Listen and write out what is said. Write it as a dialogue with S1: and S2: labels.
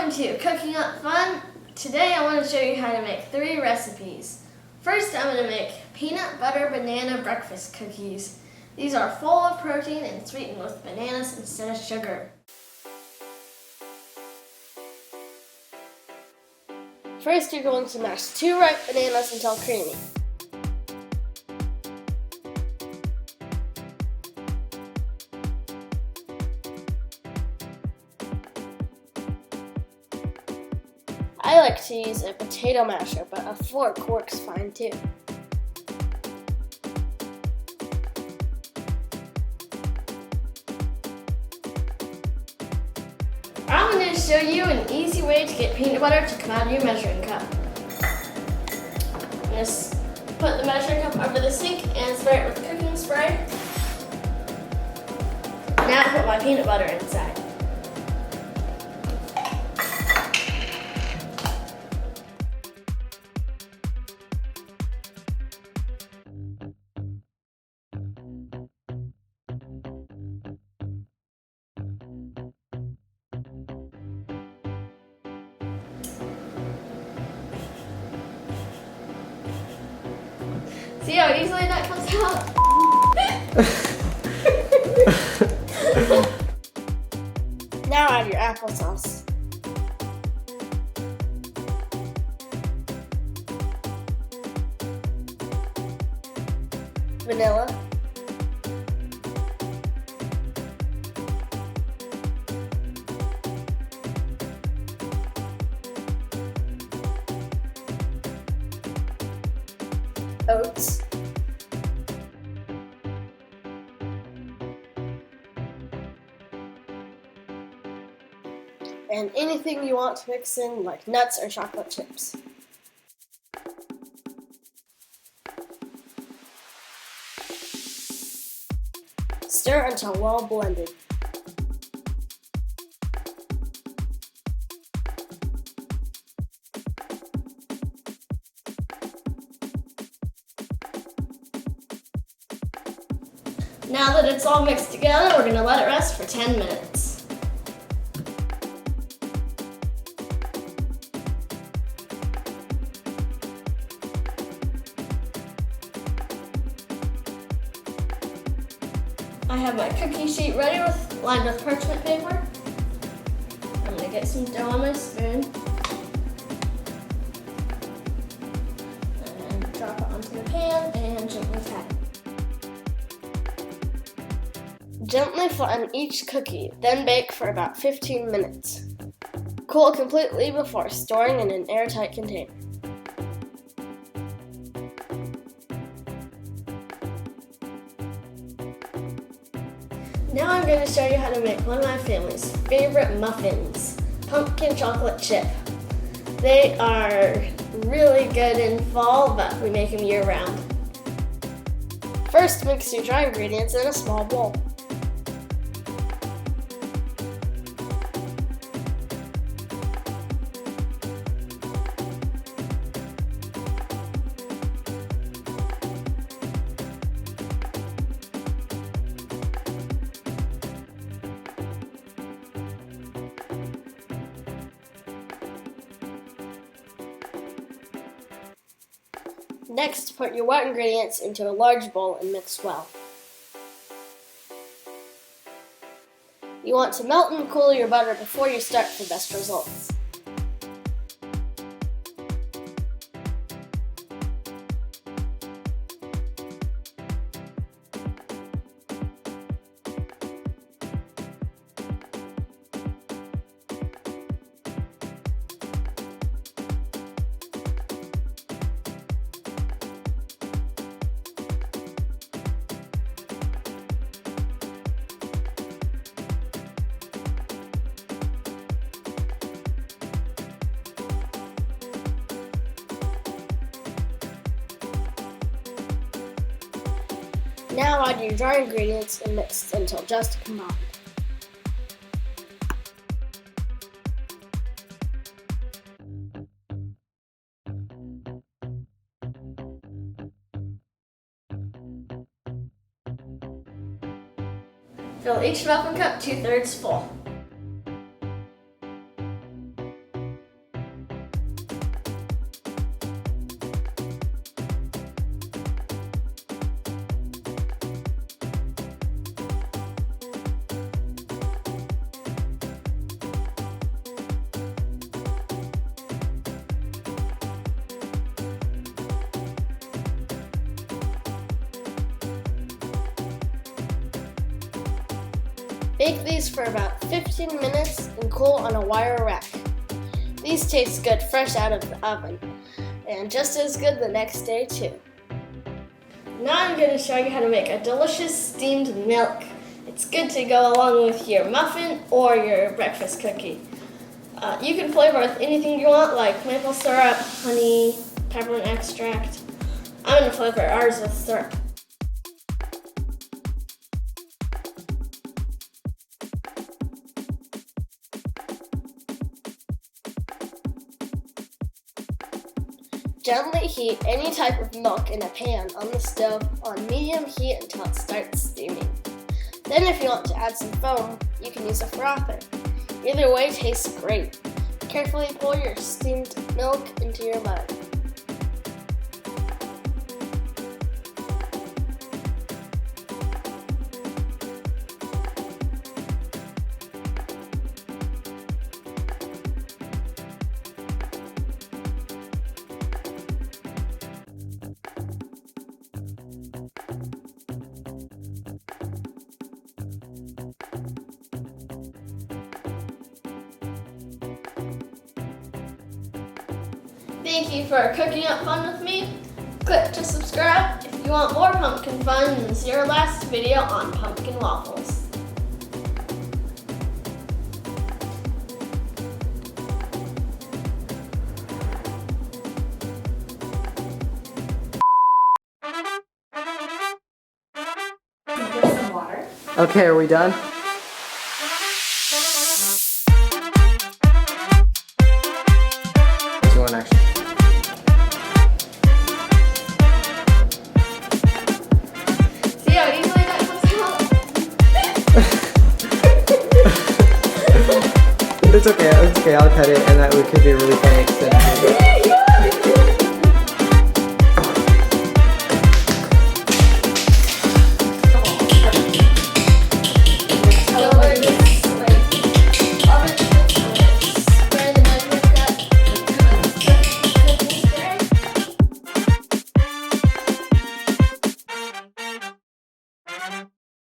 S1: Welcome to Cooking Up Fun. Today I want to show you how to make 3 recipes. First I'm going to make peanut butter banana breakfast cookies. These are full of protein and sweetened with bananas instead of sugar. First you're going to mash 2 ripe bananas until creamy. I like to use a potato masher, but a fork works fine too. I'm going to show you an easy way to get peanut butter to come out of your measuring cup. Just put the measuring cup over the sink and spray it with cooking spray. Now I put my peanut butter inside. See how easily that comes out? Now add your applesauce. Vanilla. Oats. And anything you want to mix in, like nuts or chocolate chips. Stir until well blended. Now that it's all mixed together, we're going to let it rest for 10 minutes. I have my cookie sheet ready lined with parchment paper. I'm going to get some dough on my spoon and drop it onto the pan and gently pat it. Gently flatten each cookie, then bake for about 15 minutes. Cool completely before storing in an airtight container. Now I'm going to show you how to make one of my family's favorite muffins, pumpkin chocolate chip. They are really good in fall, but we make them year-round. First, mix your dry ingredients in a small bowl. Next, put your wet ingredients into a large bowl and mix well. You want to melt and cool your butter before you start for best results. Now add your dry ingredients and mix until just combined. Fill each muffin cup 2/3 full. Bake these for about 15 minutes and cool on a wire rack. These taste good fresh out of the oven, and just as good the next day too. Now I'm going to show you how to make a delicious steamed milk. It's good to go along with your muffin or your breakfast cookie. You can flavor with anything you want, like maple syrup, honey, peppermint extract. I'm going to flavor ours with syrup. Gently heat any type of milk in a pan on the stove on medium heat until it starts steaming. Then if you want to add some foam, you can use a frother. Either way tastes great. Carefully pour your steamed milk into your mug. Thank you for cooking up fun with me. Click to subscribe if you want more pumpkin fun than your last video on pumpkin waffles.
S2: Get some water.
S3: Okay, are we done? Do you want action?
S1: See how easily that comes out?
S3: It's okay, I'll cut it and that could be a really funny extended video.